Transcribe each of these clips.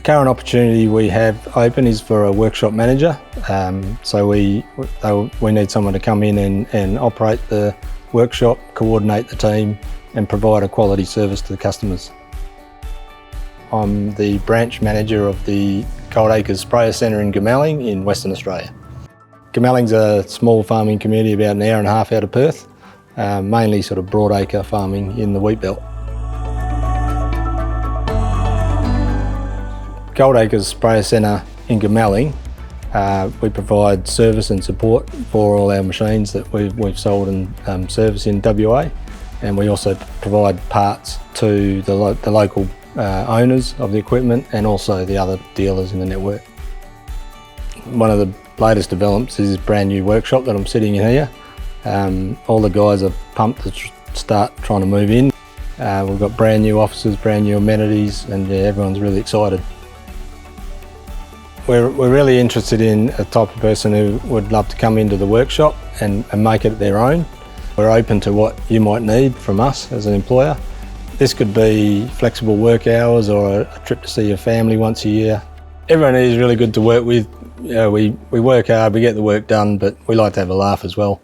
Current opportunity we have open is for a workshop manager. So we need someone to come in and operate the workshop, coordinate the team and provide a quality service to the customers. I'm the branch manager of the Gold Acres Sprayer Centre in Goomalling in Western Australia. Goomalling's a small farming community about an hour and a half out of Perth, mainly sort of broadacre farming in the wheat belt. Gold Acres Sprayer Centre in Goomalling, we provide service and support for all our machines that we've sold and serviced in WA, and we also provide parts to the local owners of the equipment and also the other dealers in the network. One of the latest developments is this brand new workshop that I'm sitting in here. All the guys are pumped to start trying to move in. We've got brand new offices, brand new amenities, and yeah, everyone's really excited. We're really interested in a type of person who would love to come into the workshop and make it their own. We're open to what you might need from us as an employer. This could be flexible work hours or a trip to see your family once a year. Everyone here is really good to work with. You know, we work hard, we get the work done, but we like to have a laugh as well.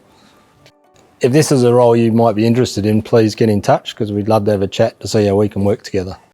If this is a role you might be interested in, please get in touch because we'd love to have a chat to see how we can work together.